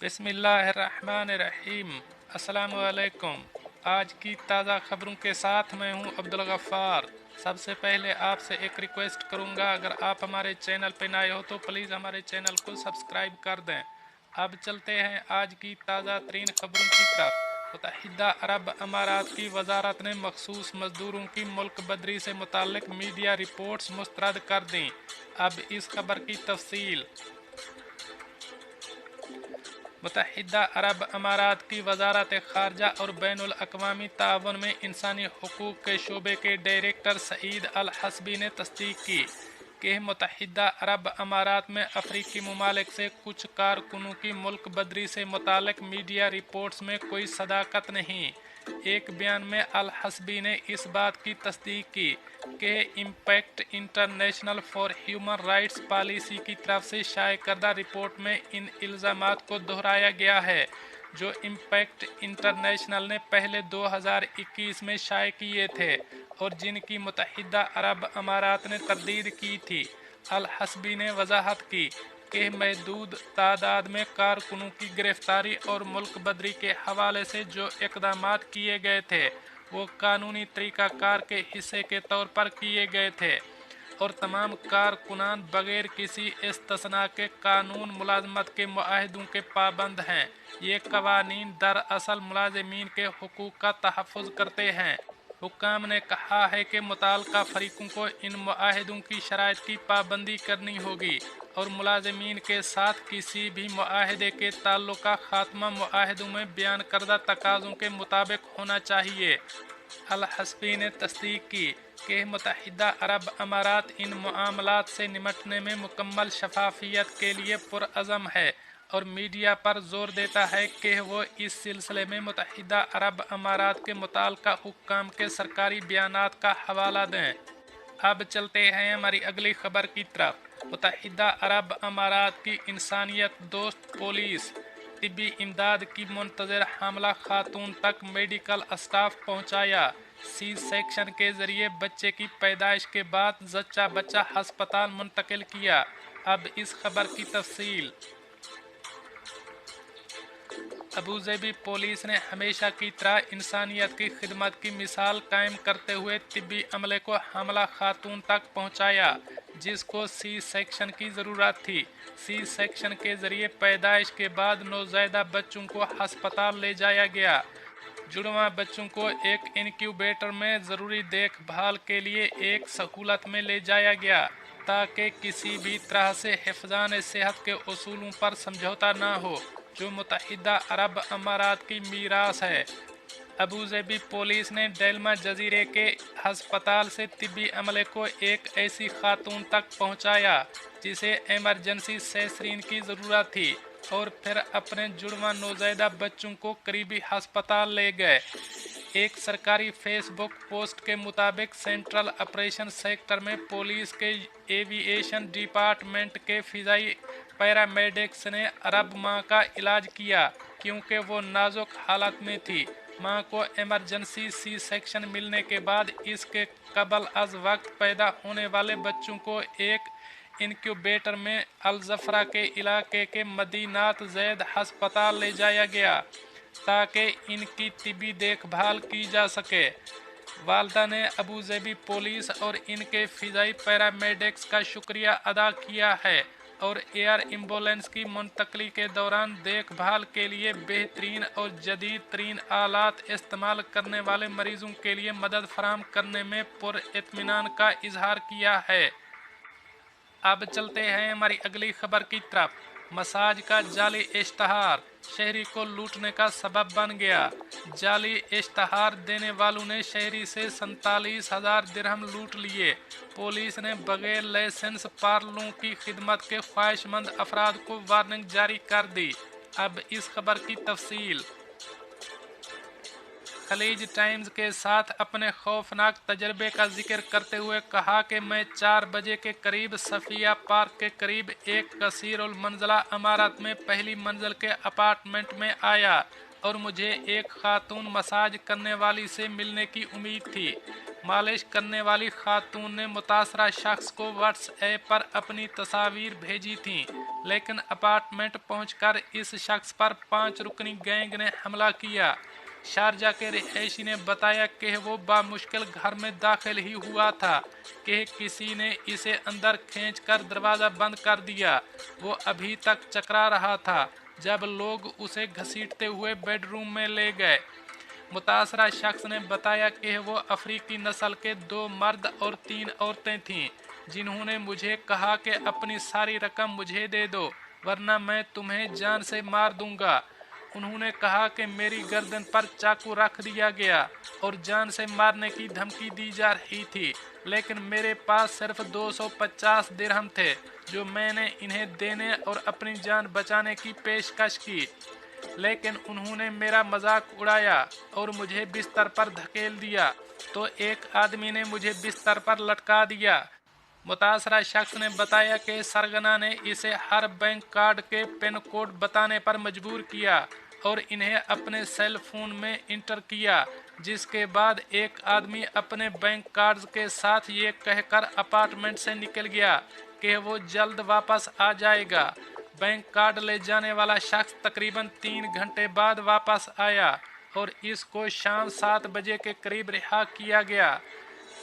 बिस्मिल्लाहिर्रहमानिर्रहीम। अस्सलाम वालेकुम। आज की ताज़ा खबरों के साथ मैं हूं अब्दुल गफ़्फ़ार। सबसे पहले आपसे एक रिक्वेस्ट करूंगा, अगर आप हमारे चैनल पर नए हो तो प्लीज़ हमारे चैनल को सब्सक्राइब कर दें। अब चलते हैं आज की ताज़ा तरीन खबरों की तरफ। मुत्तहिदा अरब अमारात की वजारत ने मखसूस मजदूरों की मुल्क बदरी से मुताल्लिक मीडिया रिपोर्ट्स मुस्तरद कर दी। अब इस खबर की तफसील। मुत्तहिदा अरब अमारात की वजारत ख़ारजा और बैनुल अक़वामी ताअवुन में इंसानी हुकूक़ के शोबे के डायरेक्टर सईद अल हसबी ने तस्दीक की कि मुत्तहिदा अरब अमारात में अफ्रीकी ममालिक से कुछ कारकुनों की मुल्क बदरी से मुताल्लिक मीडिया रिपोर्ट्स में कोई सदाकत नहीं। एक बयान में अल हसबी ने इस बात की तस्दीक की कि impact international for human rights policy की तरफ से शाये करदा रिपोर्ट में इन इल्ज़ामात को दोहराया गया है जो इम्पैक्ट इंटरनेशनल ने पहले 2021 में शाये किए थे और जिनकी मुत्तहिदा अरब अमारात ने तरदीद की थी। अल हसबी ने वजाहत की कि महदूद तादाद में कारकुनों की गिरफ्तारी और मुल्क बदरी के हवाले से जो इक़दामात किए गए थे वो कानूनी तरीक़ाकार के हिस्से के तौर पर किए गए थे और तमाम कारकुनान बगैर किसी इस्तिस्ना के कानून मुलाजमत के मुआहदों के पाबंद हैं। ये कवानीन दरअसल मुलाजमीन के हुकूक का तहफ़्फ़ुज़ करते हैं। हुक्काम ने कहा है कि मुताल्लिक़ा फ़रीक़ों को इन मुआहदों की शराइत की पाबंदी करनी होगी और मुलाजमीन के साथ किसी भी मुआहदे के ताल्लुक़ का ख़ात्मा मुआहदों में बयान करदा तकाज़ों के मुताबिक होना चाहिए। अल हसबी ने तस्दीक की कि मुत्तहिदा अरब अमारात इन मामलात से निमटने में मुकम्मल शफाफियत के लिए पुरअज़म है और मीडिया पर जोर देता है कि वो इस सिलसिले में मुत्तहिदा अरब अमारात के मुताल्लिक़ा हुक्काम के सरकारी बयानात का हवाला दें। अब चलते हैं हमारी अगली खबर की तरफ। मुत्तहिदा अरब अमारात की इंसानियत दोस्त पुलिस तिब्बी इमदाद की मुंतज़िर हामला खातून तक मेडिकल स्टाफ पहुंचाया। सी सेक्शन के ज़रिए बच्चे की पैदाइश के बाद जच्चा बच्चा हस्पताल मुंतकिल किया। अब इस खबर की तफसील। अबूज़ेबी पुलिस ने हमेशा की तरह इंसानियत की खिदमत की मिसाल कायम करते हुए तिब्बी अमले को हमला खातून तक पहुंचाया जिसको सी सेक्शन की ज़रूरत थी। सी सेक्शन के ज़रिए पैदाइश के बाद नौज़ायदा बच्चों को हस्पताल ले जाया गया। जुड़वा बच्चों को एक इनक्यूबेटर में ज़रूरी देखभाल के लिए एक सहूलत में ले जाया गया ताकि किसी भी तरह से हिफ़्ज़ान सेहत के उसूलों पर समझौता ना हो जो मुत्तहिदा अरब अमारात की मीरास है। अबूज़ेबी पुलिस ने डेल्मा जजीरे के हस्पताल से तिब्बी अमले को एक ऐसी खातून तक पहुंचाया जिसे इमरजेंसी सेसरीन की ज़रूरत थी और फिर अपने जुड़वा नौज़ायदा बच्चों को करीबी हस्पताल ले गए। एक सरकारी फेसबुक पोस्ट के मुताबिक सेंट्रल ऑपरेशन सेक्टर में पुलिस के एविएशन डिपार्टमेंट के फ़िज़ाई पैरामेडिक्स ने अरब माँ का इलाज किया क्योंकि वो नाजुक हालत में थी। माँ को इमरजेंसी सी सेक्शन मिलने के बाद इसके कबल अज वक्त पैदा होने वाले बच्चों को एक इनक्यूबेटर में अलजफरा के इलाके के मदीनात जैद हस्पताल ले जाया गया ताकि इनकी तिबी देखभाल की जा सके। वालदा ने अबूज़ेबी पुलिस और इनके फ़िज़ाई पैरामेडिक्स का शुक्रिया अदा किया है और एयर एम्बुलेंस की मुंतकली के दौरान देखभाल के लिए बेहतरीन और जदीद तरीन आलात इस्तेमाल करने वाले मरीजों के लिए मदद फराहम करने में पुरइत्मीनान का इजहार किया है। अब चलते हैं हमारी अगली खबर की तरफ। मसाज का जाली इश्तहार शहरी को लूटने का सबब बन गया। जाली इश्तहार देने वालों ने शहरी से 47,000 दिरहम लूट लिए। पुलिस ने बगैर लाइसेंस पार्लरों की खिदमत के ख्वाहिशमंद अफराद को वार्निंग जारी कर दी। अब इस खबर की तफसील। खलीज टाइम्स के साथ अपने खौफनाक तजर्बे का जिक्र करते हुए कहा कि मैं 4 बजे के करीब सफ़िया पार्क के करीब एक कसीरुल मंज़ला इमारत में पहली मंजिल के अपार्टमेंट में आया और मुझे एक खातून मसाज करने वाली से मिलने की उम्मीद थी। मालिश करने वाली खातून ने मुतासरा शख्स को व्हाट्सएप पर अपनी तस्वीर भेजी थी लेकिन अपार्टमेंट पहुंचकर इस शख्स पर 5 रुकनी गैंग ने हमला किया। शारजा के रिहायशी ने बताया कि वो बामुश्किल घर में दाखिल ही हुआ था कि किसी ने इसे अंदर खींचकर दरवाज़ा बंद कर दिया। वो अभी तक चकरा रहा था जब लोग उसे घसीटते हुए बेडरूम में ले गए। मुतासरा शख्स ने बताया कि वो अफ्रीकी नस्ल के 2 मर्द और 3 औरतें थीं, जिन्होंने मुझे कहा कि अपनी सारी रकम मुझे दे दो वरना मैं तुम्हें जान से मार दूंगा। उन्होंने कहा कि मेरी गर्दन पर चाकू रख दिया गया और जान से मारने की धमकी दी जा रही थी, लेकिन मेरे पास सिर्फ 250 दिरहम थे जो मैंने इन्हें देने और अपनी जान बचाने की पेशकश की, लेकिन उन्होंने मेरा मजाक उड़ाया और मुझे बिस्तर पर धकेल दिया तो एक आदमी ने मुझे बिस्तर पर लटका दिया। मुतासरा शख्स ने बताया कि सरगना ने इसे हर बैंक कार्ड के पिन कोड बताने पर मजबूर किया और इन्हें अपने सेल फोन में इंटर किया, जिसके बाद एक आदमी अपने बैंक कार्ड्स के साथ ये कहकर अपार्टमेंट से निकल गया कि वो जल्द वापस आ जाएगा। बैंक कार्ड ले जाने वाला शख्स तकरीबन 3 घंटे बाद वापस आया और इसको शाम 7 बजे के करीब रिहा किया गया।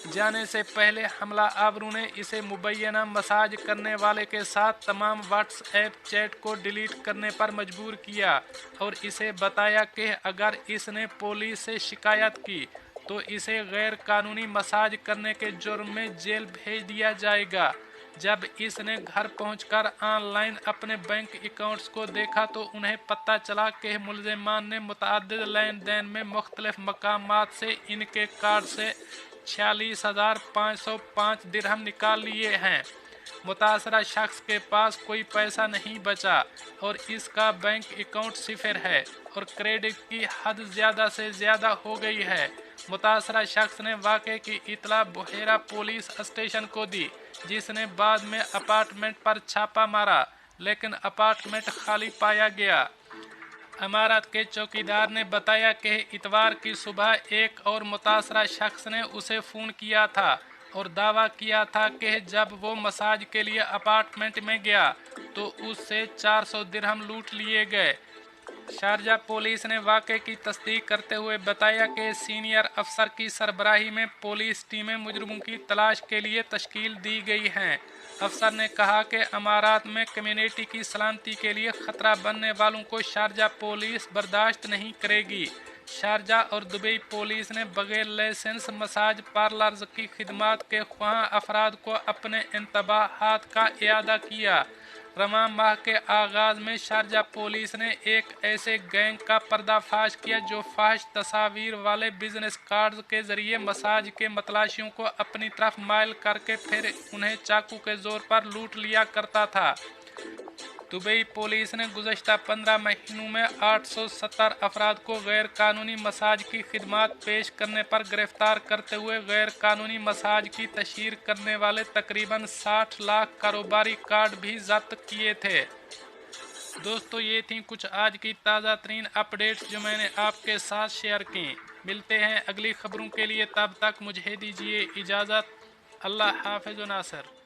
जाने से पहले हमला आवरों ने इसे मुबैना मसाज करने वाले के साथ तमाम व्हाट्सएप चैट को डिलीट करने पर मजबूर किया और इसे बताया कि अगर इसने पुलिस से शिकायत की तो इसे गैर कानूनी मसाज करने के जुर्म में जेल भेज दिया जाएगा। जब इसने घर पहुंचकर ऑनलाइन अपने बैंक अकाउंट्स को देखा तो उन्हें पता चला कि मुलजिमान ने मुतअद्दिद लेन देन में मुख्तलिफ मकामात से इनके कार्ड से 46,505 दिरहम निकाल लिए हैं। मुतासरा शख्स के पास कोई पैसा नहीं बचा और इसका बैंक अकाउंट सिफर है और क्रेडिट की हद ज़्यादा से ज़्यादा हो गई है। मुतासरा शख्स ने वाक़े की इतला बुहेरा पुलिस स्टेशन को दी, जिसने बाद में अपार्टमेंट पर छापा मारा, लेकिन अपार्टमेंट खाली पाया गया। इमारत के चौकीदार ने बताया कि इतवार की सुबह एक और मुतासरा शख्स ने उसे फ़ोन किया था और दावा किया था कि जब वो मसाज के लिए अपार्टमेंट में गया तो उससे 400 दिरहम लूट लिए गए। शारजा पुलिस ने वाक़े की तस्दीक करते हुए बताया कि सीनियर अफसर की सरबराही में पुलिस टीमें मुजरिमों की तलाश के लिए तश्कील दी गई हैं। अफसर ने कहा कि अमारात में कम्युनिटी की सलामती के लिए ख़तरा बनने वालों को शारजा पुलिस बर्दाश्त नहीं करेगी। शारजा और दुबई पुलिस ने बगैर लाइसेंस मसाज पार्लर्स की खिदमात के ख्वाह अफराद को अपने इंतबाहात का इयादा किया। रवां माह के आगाज़ में शारजा पुलिस ने एक ऐसे गैंग का पर्दाफाश किया जो फाहिश तस्वीर वाले बिजनेस कार्ड्स के जरिए मसाज के मतलाशियों को अपनी तरफ माइल करके फिर उन्हें चाकू के जोर पर लूट लिया करता था। दुबई पुलिस ने गुज़श्ता 15 महीनों में 870 अफराद को गैर कानूनी मसाज की खिदमात पेश करने पर गिरफ्तार करते हुए गैर कानूनी मसाज की तशहीर करने वाले तकरीबन 60 लाख कारोबारी कार्ड भी जब्त किए थे। दोस्तों, ये थी कुछ आज की ताज़ा तरीन अपडेट्स जो मैंने आपके साथ शेयर की। मिलते हैं अगली खबरों के लिए, तब तक मुझे दीजिए इजाज़त। अल्लाह हाफ़िज़ नासर।